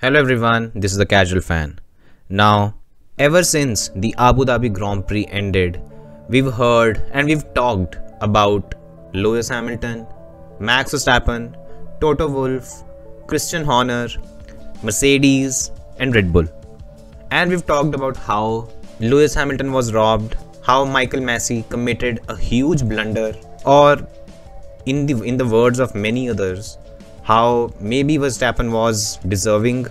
Hello everyone, this is the Casual Fan. Now, ever since the Abu Dhabi Grand Prix ended, we've heard and we've talked about Lewis Hamilton, Max Verstappen, Toto Wolff, Christian Horner, Mercedes and Red Bull. And we've talked about how Lewis Hamilton was robbed, how Michael Massey committed a huge blunder, or in the words of many others, how maybe Verstappen was deserving,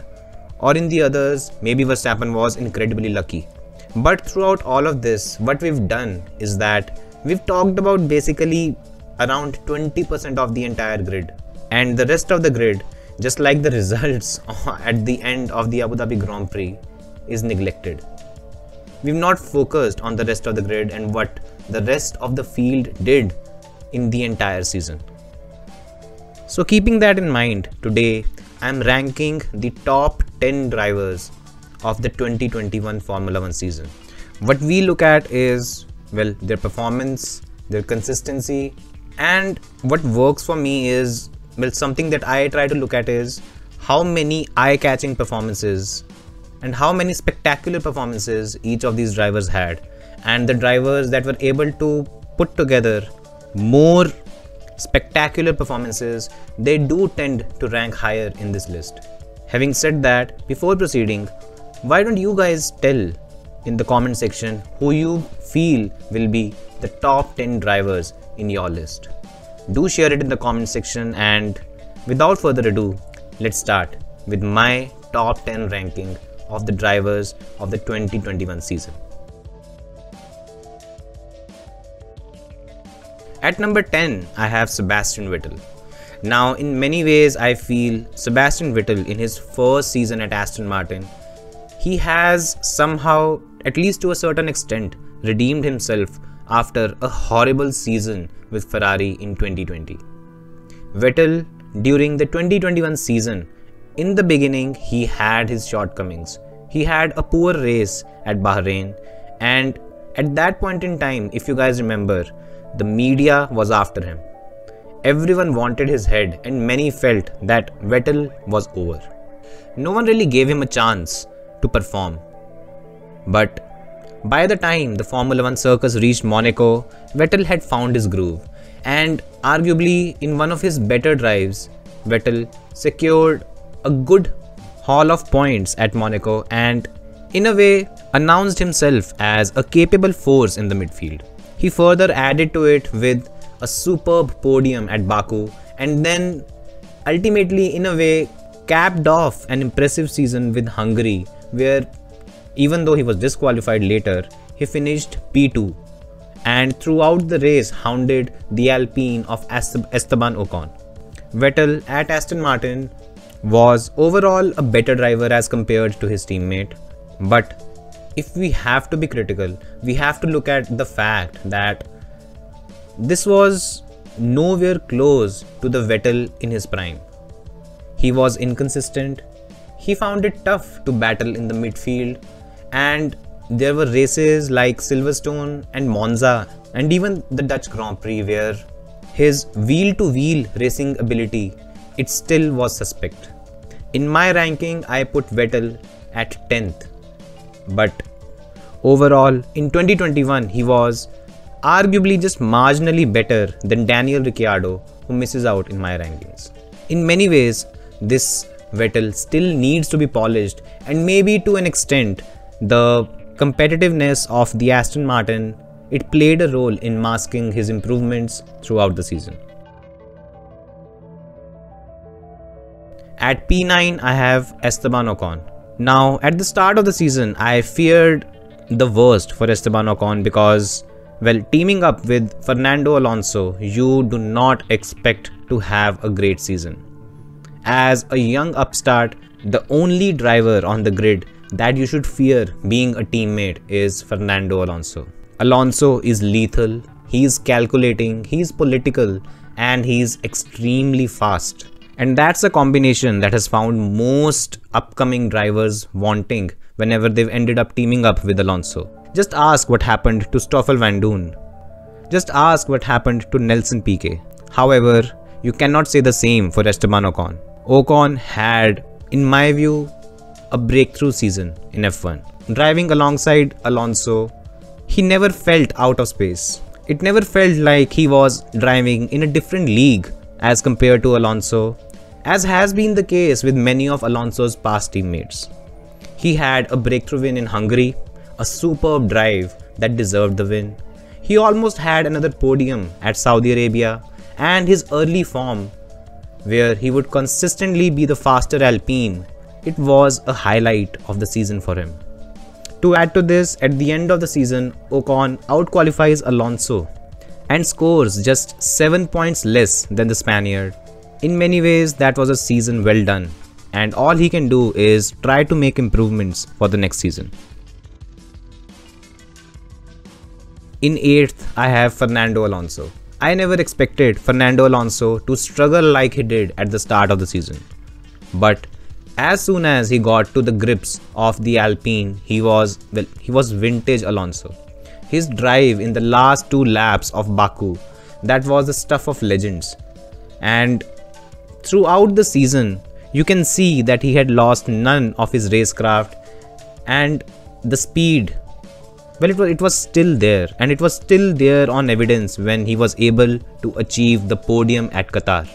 or in the others, maybe Verstappen was incredibly lucky. But throughout all of this, what we've done is that we've talked about basically around 20% of the entire grid. And the rest of the grid, just like the results at the end of the Abu Dhabi Grand Prix, is neglected. We've not focused on the rest of the grid and what the rest of the field did in the entire season. So keeping that in mind, today I'm ranking the top 10 drivers of the 2021 Formula 1 season. What we look at is, well, their performance, their consistency, and what works for me is, well, something that I try to look at is how many eye-catching performances and how many spectacular performances each of these drivers had, and the drivers that were able to put together more spectacular performances, they do tend to rank higher in this list. Having said that, before proceeding, why don't you guys tell in the comment section who you feel will be the top 10 drivers in your list? Do share it in the comment section, and without further ado, let's start with my top 10 ranking of the drivers of the 2021 season. At number 10, I have Sebastian Vettel. Now, in many ways, I feel Sebastian Vettel in his first season at Aston Martin, he has somehow, at least to a certain extent, redeemed himself after a horrible season with Ferrari in 2020. Vettel, during the 2021 season, in the beginning, he had his shortcomings. He had a poor race at Bahrain, and at that point in time, if you guys remember, the media was after him. Everyone wanted his head, and many felt that Vettel was over. No one really gave him a chance to perform. But by the time the Formula 1 circus reached Monaco, Vettel had found his groove, and arguably in one of his better drives, Vettel secured a good haul of points at Monaco and in a way announced himself as a capable force in the midfield. He further added to it with a superb podium at Baku, and then ultimately in a way capped off an impressive season with Hungary, where even though he was disqualified later, he finished P2 and throughout the race hounded the Alpine of Esteban Ocon. Vettel at Aston Martin was overall a better driver as compared to his teammate, but if we have to be critical, we have to look at the fact that this was nowhere close to the Vettel in his prime. He was inconsistent, he found it tough to battle in the midfield, and there were races like Silverstone and Monza and even the Dutch Grand Prix where his wheel-to-wheel racing ability, it still was suspect. In my ranking, I put Vettel at 10th. But overall, in 2021, he was arguably just marginally better than Daniel Ricciardo, who misses out in my rankings. In many ways, this Vettel still needs to be polished, and maybe to an extent, the competitiveness of the Aston Martin, it played a role in masking his improvements throughout the season. At P9, I have Esteban Ocon. Now, at the start of the season, I feared the worst for Esteban Ocon because, well, teaming up with Fernando Alonso, you do not expect to have a great season. As a young upstart, the only driver on the grid that you should fear being a teammate is Fernando Alonso. Alonso is lethal, he's calculating, he's political, and he's extremely fast. And that's a combination that has found most upcoming drivers wanting whenever they've ended up teaming up with Alonso. Just ask what happened to Stoffel Vandoorne. Just ask what happened to Nelson Piquet. However, you cannot say the same for Esteban Ocon. Ocon had, in my view, a breakthrough season in F1. Driving alongside Alonso, he never felt out of space. It never felt like he was driving in a different league as compared to Alonso, as has been the case with many of Alonso's past teammates. He had a breakthrough win in Hungary, a superb drive that deserved the win. He almost had another podium at Saudi Arabia, and his early form, where he would consistently be the faster Alpine, it was a highlight of the season for him. To add to this, at the end of the season, Ocon outqualifies Alonso and scores just 7 points less than the Spaniard. In many ways, that was a season well done, and all he can do is try to make improvements for the next season. In 8th, I have Fernando Alonso. I never expected Fernando Alonso to struggle like he did at the start of the season. But as soon as he got to the grips of the Alpine, he was vintage Alonso. His drive in the last 2 laps of Baku, that was the stuff of legends. And throughout the season, you can see that he had lost none of his racecraft, and the speed, well, it was still there, and it was still there on evidence when he was able to achieve the podium at Qatar.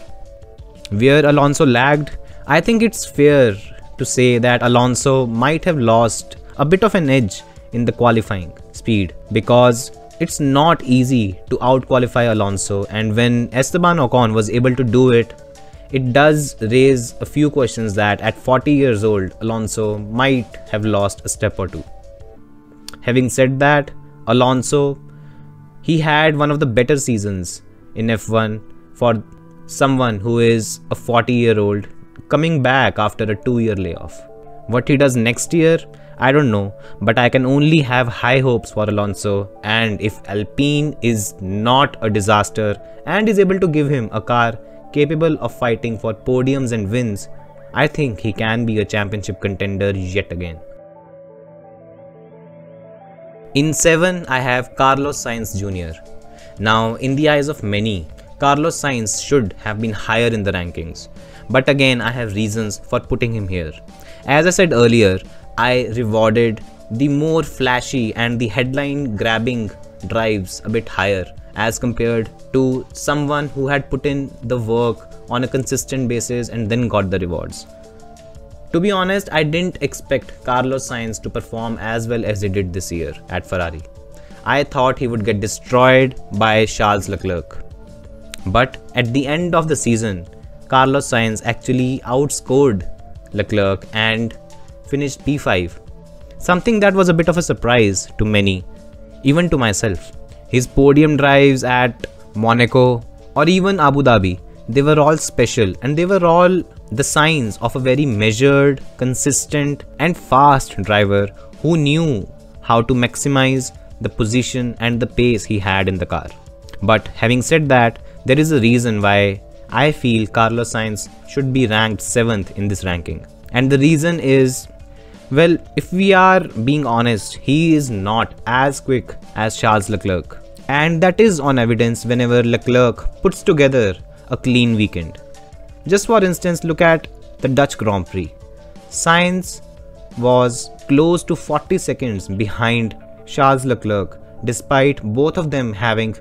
Where Alonso lagged, I think it's fair to say that Alonso might have lost a bit of an edge in the qualifying speed, because it's not easy to outqualify Alonso, and when Esteban Ocon was able to do it, it does raise a few questions that at 40 years old, Alonso might have lost a step or two. Having said that, Alonso, he had one of the better seasons in F1 for someone who is a 40-year-old coming back after a 2-year layoff. What he does next year, I don't know, but I can only have high hopes for Alonso, and if Alpine is not a disaster and is able to give him a car capable of fighting for podiums and wins, I think he can be a championship contender yet again. In 7, I have Carlos Sainz Jr. Now, in the eyes of many, Carlos Sainz should have been higher in the rankings. But again, I have reasons for putting him here. As I said earlier, I rewarded the more flashy and the headline grabbing drives a bit higher as compared to someone who had put in the work on a consistent basis and then got the rewards. To be honest, I didn't expect Carlos Sainz to perform as well as he did this year at Ferrari. I thought he would get destroyed by Charles Leclerc. But at the end of the season, Carlos Sainz actually outscored Leclerc and finished P5. Something that was a bit of a surprise to many, even to myself. His podium drives at Monaco or even Abu Dhabi, they were all special, and they were all the signs of a very measured, consistent and fast driver who knew how to maximize the position and the pace he had in the car. But having said that, there is a reason why I feel Carlos Sainz should be ranked 7th in this ranking. And the reason is, well, if we are being honest, he is not as quick as Charles Leclerc. And that is on evidence whenever Leclerc puts together a clean weekend. Just for instance, look at the Dutch Grand Prix. Sainz was close to 40 seconds behind Charles Leclerc, despite both of them having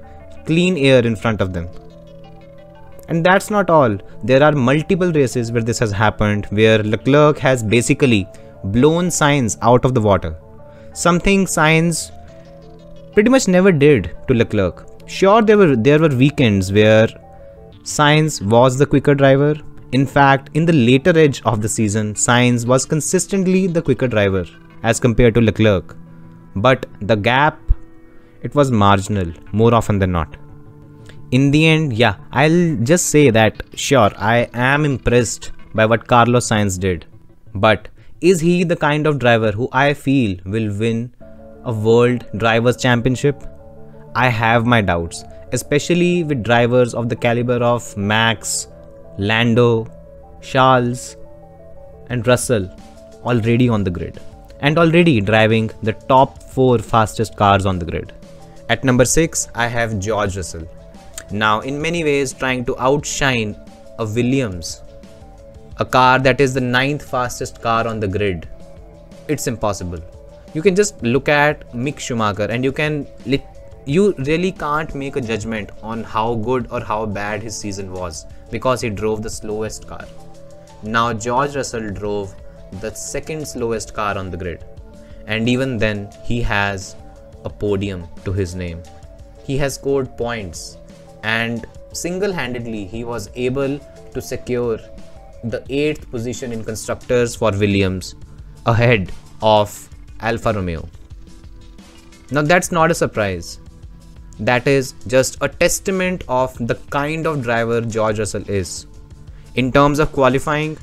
clean air in front of them. And that's not all. There are multiple races where this has happened, where Leclerc has basically blown Sainz out of the water. Something Sainz pretty much never did to Leclerc. Sure, there were weekends where Sainz was the quicker driver. In fact, in the later edge of the season, Sainz was consistently the quicker driver as compared to Leclerc. But the gap, it was marginal more often than not. In the end, yeah, I'll just say that sure, I am impressed by what Carlos Sainz did. But is he the kind of driver who I feel will win a World Drivers' Championship? I have my doubts, especially with drivers of the caliber of Max, Lando, Charles and Russell already on the grid and already driving the top 4 fastest cars on the grid. At number 6, I have George Russell. Now, in many ways trying to outshine a Williams, a car that is the 9th fastest car on the grid, it's impossible. You can just look at Mick Schumacher and you really can't make a judgment on how good or how bad his season was because he drove the slowest car. Now George Russell drove the second slowest car on the grid, and even then he has a podium to his name. He has scored points, and single-handedly he was able to secure the 8th position in constructors for Williams ahead of Alfa Romeo. Now that's not a surprise. That is just a testament of the kind of driver George Russell is. In terms of qualifying,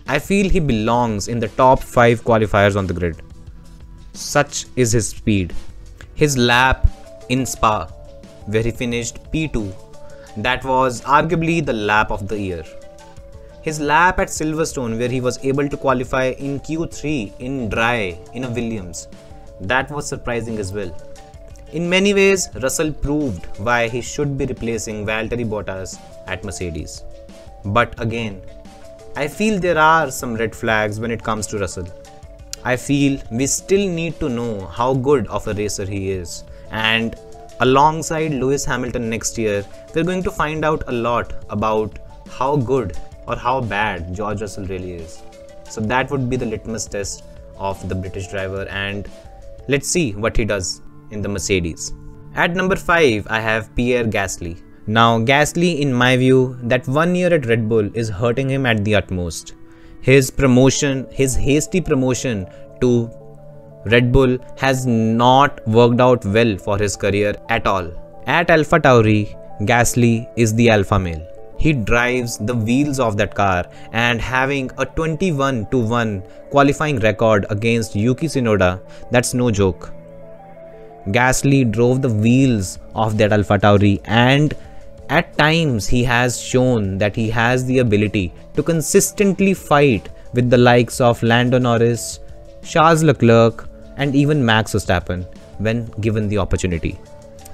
I feel he belongs in the top 5 qualifiers on the grid. Such is his speed. His lap in Spa, where he finished P2, that was arguably the lap of the year. His lap at Silverstone, where he was able to qualify in Q3 in dry in a Williams, that was surprising as well. In many ways, Russell proved why he should be replacing Valtteri Bottas at Mercedes. But again, I feel there are some red flags when it comes to Russell. I feel we still need to know how good of a racer he is, and alongside Lewis Hamilton next year, we're going to find out a lot about how good or how bad George Russell really is. So that would be the litmus test of the British driver, and let's see what he does in the Mercedes. At number 5, I have Pierre Gasly. Now Gasly, in my view, that 1 year at Red Bull is hurting him at the utmost. His hasty promotion to Red Bull has not worked out well for his career at all. At AlphaTauri, Gasly is the alpha male. He drives the wheels of that car, and having a 21-1 qualifying record against Yuki Tsunoda, that's no joke. Gasly drove the wheels of that AlphaTauri, and at times he has shown that he has the ability to consistently fight with the likes of Lando Norris, Charles Leclerc, and even Max Verstappen when given the opportunity.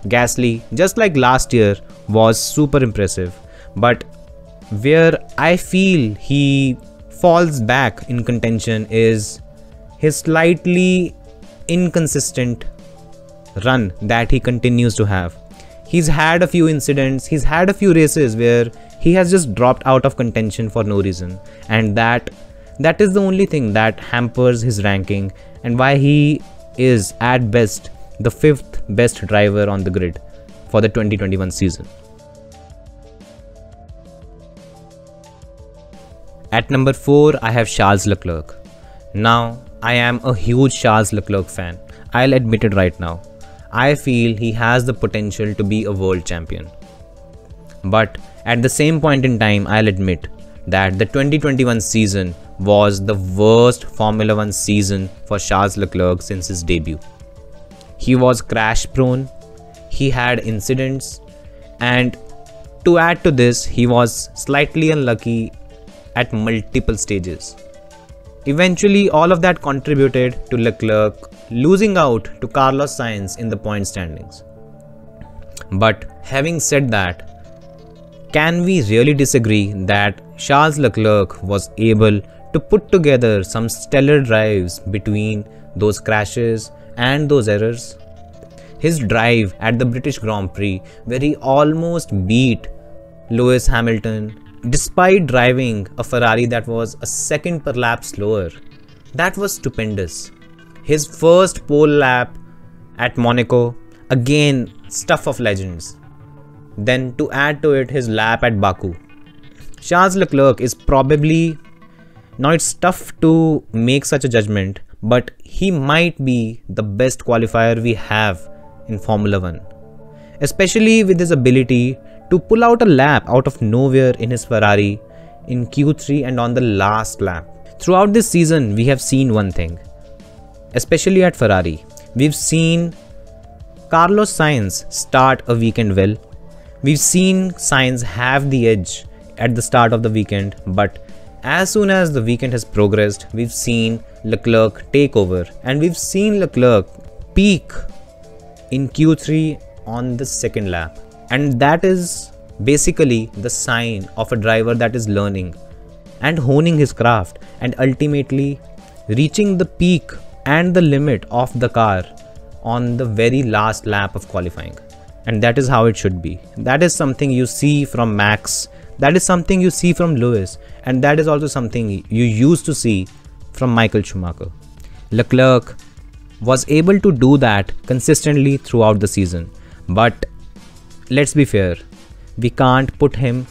Gasly, just like last year, was super impressive, but where I feel he falls back in contention is his slightly inconsistent run that he continues to have. He's had a few incidents, he's had a few races where he has just dropped out of contention for no reason, and that is the only thing that hampers his ranking and why he is at best the 5th best driver on the grid for the 2021 season. At number 4, I have Charles Leclerc. Now, I am a huge Charles Leclerc fan. I'll admit it right now. I feel he has the potential to be a world champion. But at the same point in time, I'll admit that the 2021 season was the worst Formula 1 season for Charles Leclerc since his debut. He was crash prone, he had incidents, and to add to this, he was slightly unlucky at multiple stages. Eventually, all of that contributed to Leclerc losing out to Carlos Sainz in the point standings. But having said that, can we really disagree that Charles Leclerc was able to put together some stellar drives between those crashes and those errors? His drive at the British Grand Prix, where he almost beat Lewis Hamilton despite driving a Ferrari that was a second per lap slower, that was stupendous. His first pole lap at Monaco, again stuff of legends. Then to add to it, his lap at Baku. Charles Leclerc is probably, now it's tough to make such a judgment, but he might be the best qualifier we have in Formula 1. Especially with his ability to pull out a lap out of nowhere in his Ferrari in Q3 and on the last lap. Throughout this season, we have seen one thing, especially at Ferrari. We've seen Carlos Sainz start a weekend well. We've seen Sainz have the edge at the start of the weekend, but as soon as the weekend has progressed, we've seen Leclerc take over, and we've seen Leclerc peak in Q3 on the second lap. And that is basically the sign of a driver that is learning and honing his craft and ultimately reaching the peak and the limit of the car on the very last lap of qualifying. And that is how it should be. That is something you see from Max, that is something you see from Lewis, and that is also something you used to see from Michael Schumacher. Leclerc was able to do that consistently throughout the season, but let's be fair, we can't put him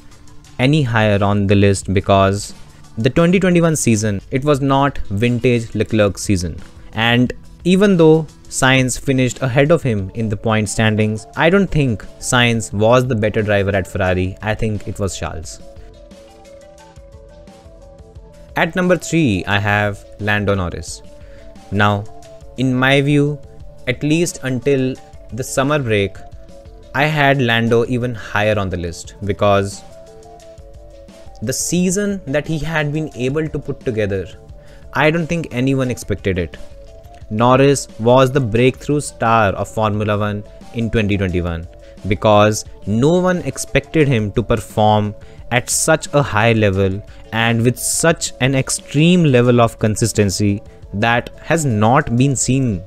any higher on the list because the 2021 season, it was not vintage Leclerc season. And even though Sainz finished ahead of him in the point standings, I don't think Sainz was the better driver at Ferrari. I think it was Charles. At number 3, I have Lando Norris. Now, in my view, at least until the summer break, I had Lando even higher on the list because the season that he had been able to put together, I don't think anyone expected it. Norris was the breakthrough star of Formula 1 in 2021 because no one expected him to perform at such a high level and with such an extreme level of consistency that has not been seen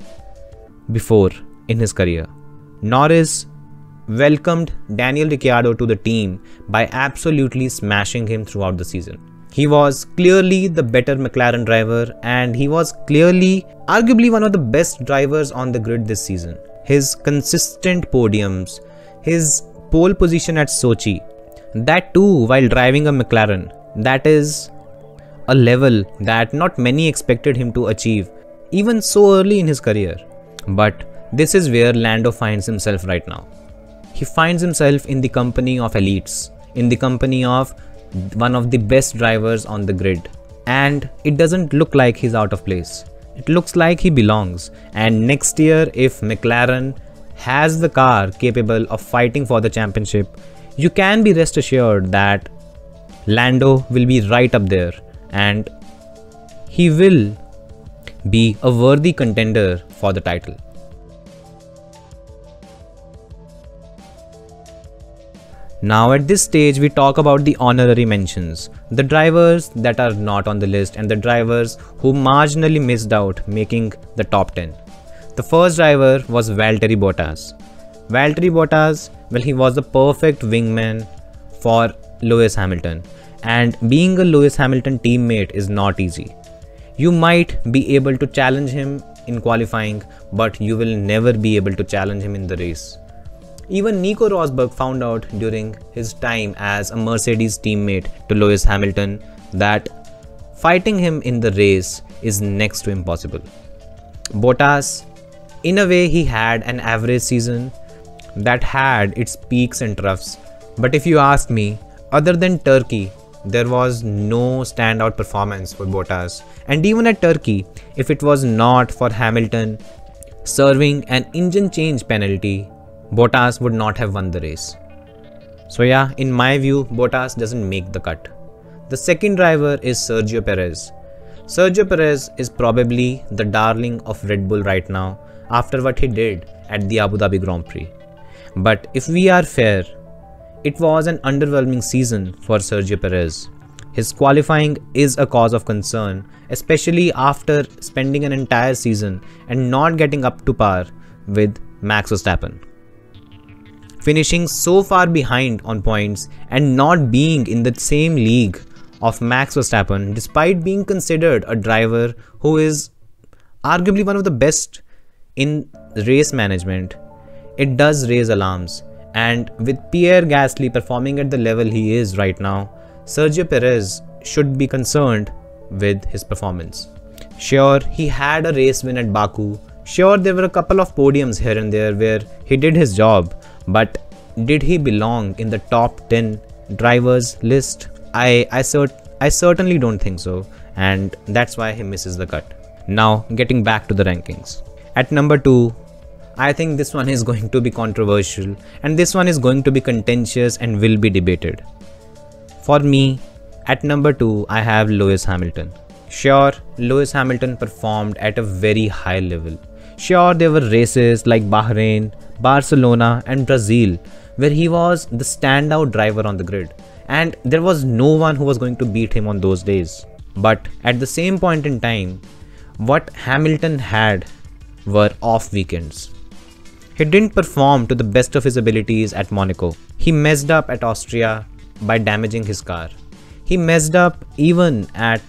before in his career. Norris welcomed Daniel Ricciardo to the team by absolutely smashing him throughout the season. He was clearly the better McLaren driver and he was clearly arguably one of the best drivers on the grid this season. His consistent podiums, his pole position at Sochi, that too while driving a McLaren, that is a level that not many expected him to achieve even so early in his career. But this is where Lando finds himself right now. He finds himself in the company of elites, in the company of one of the best drivers on the grid. And it doesn't look like he's out of place. It looks like he belongs. And next year, if McLaren has the car capable of fighting for the championship, you can be rest assured that Lando will be right up there and he will be a worthy contender for the title. Now at this stage we talk about the honorary mentions, the drivers that are not on the list and the drivers who marginally missed out making the top 10. The first driver was Valtteri Bottas. Valtteri Bottas, well, he was the perfect wingman for Lewis Hamilton, and being a Lewis Hamilton teammate is not easy. You might be able to challenge him in qualifying, but you will never be able to challenge him in the race. Even Nico Rosberg found out during his time as a Mercedes teammate to Lewis Hamilton that fighting him in the race is next to impossible. Bottas, in a way, he had an average season that had its peaks and troughs. But if you ask me, other than Turkey, there was no standout performance for Bottas. And even at Turkey, if it was not for Hamilton serving an engine change penalty, Bottas would not have won the race. So yeah, in my view, Bottas doesn't make the cut. The second driver is Sergio Perez. Sergio Perez is probably the darling of Red Bull right now after what he did at the Abu Dhabi Grand Prix. But if we are fair, it was an underwhelming season for Sergio Perez. His qualifying is a cause of concern, especially after spending an entire season and not getting up to par with Max Verstappen. Finishing so far behind on points and not being in the same league of Max Verstappen despite being considered a driver who is arguably one of the best in race management, it does raise alarms. And with Pierre Gasly performing at the level he is right now, Sergio Perez should be concerned with his performance. Sure, he had a race win at Baku. Sure, there were a couple of podiums here and there where he did his job. But did he belong in the top 10 drivers list? I certainly don't think so, and that's why he misses the cut. Now getting back to the rankings. At number 2, I think this one is going to be controversial and this one is going to be contentious and will be debated. For me, at number 2, I have Lewis Hamilton. Sure, Lewis Hamilton performed at a very high level. Sure, there were races like Bahrain, Barcelona and Brazil where he was the standout driver on the grid and there was no one who was going to beat him on those days. But at the same point in time, What Hamilton had were off weekends. He didn't perform to the best of his abilities at Monaco. He messed up at Austria by damaging his car. He messed up even at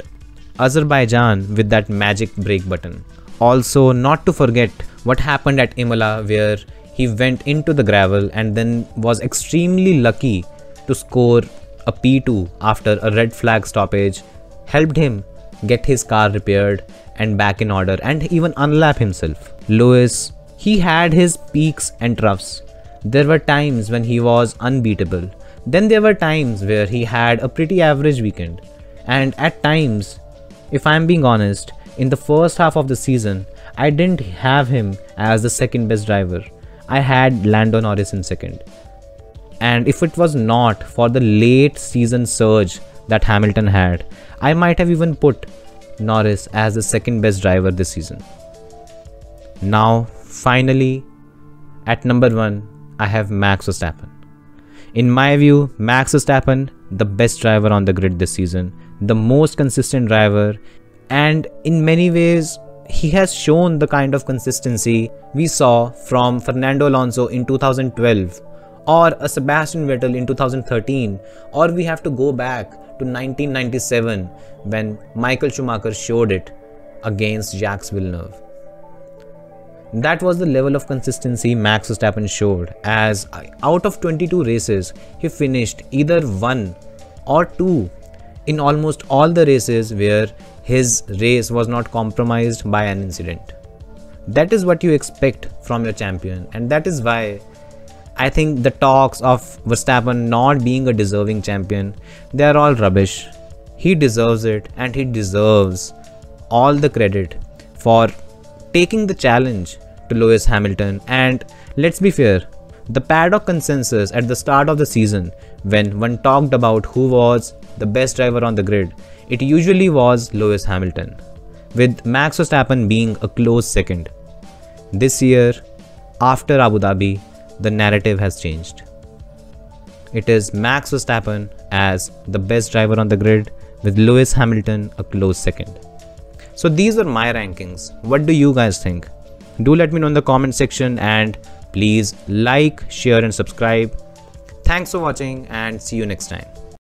Azerbaijan with that magic brake button. Also, not to forget what happened at Imola, where he went into the gravel and then was extremely lucky to score a P2 after a red flag stoppage, helped him get his car repaired and back in order and even unlap himself. Lewis, he had his peaks and troughs. There were times when he was unbeatable. Then there were times where he had a pretty average weekend. And at times, if I'm being honest, in the first half of the season, I didn't have him as the second best driver. I had Lando Norris in second. And if it was not for the late season surge that Hamilton had, I might have even put Norris as the second best driver this season. Now, finally, at number 1, I have Max Verstappen. In my view, Max Verstappen, the best driver on the grid this season, the most consistent driver, and in many ways, he has shown the kind of consistency we saw from Fernando Alonso in 2012 or a Sebastian Vettel in 2013, or we have to go back to 1997 when Michael Schumacher showed it against Jacques Villeneuve. That was the level of consistency Max Verstappen showed, as out of 22 races, he finished either 1 or 2 in almost all the races where his race was not compromised by an incident. That is what you expect from your champion, and that is why I think the talks of Verstappen not being a deserving champion, they are all rubbish. He deserves it, and he deserves all the credit for taking the challenge to Lewis Hamilton. And let's be fair, the paddock consensus at the start of the season, when one talked about who was the best driver on the grid, it usually was Lewis Hamilton, with Max Verstappen being a close second. This year, after Abu Dhabi, the narrative has changed. It is Max Verstappen as the best driver on the grid, with Lewis Hamilton a close second. So these were my rankings. What do you guys think? Do let me know in the comment section, and please like, share and subscribe. Thanks for watching, and see you next time.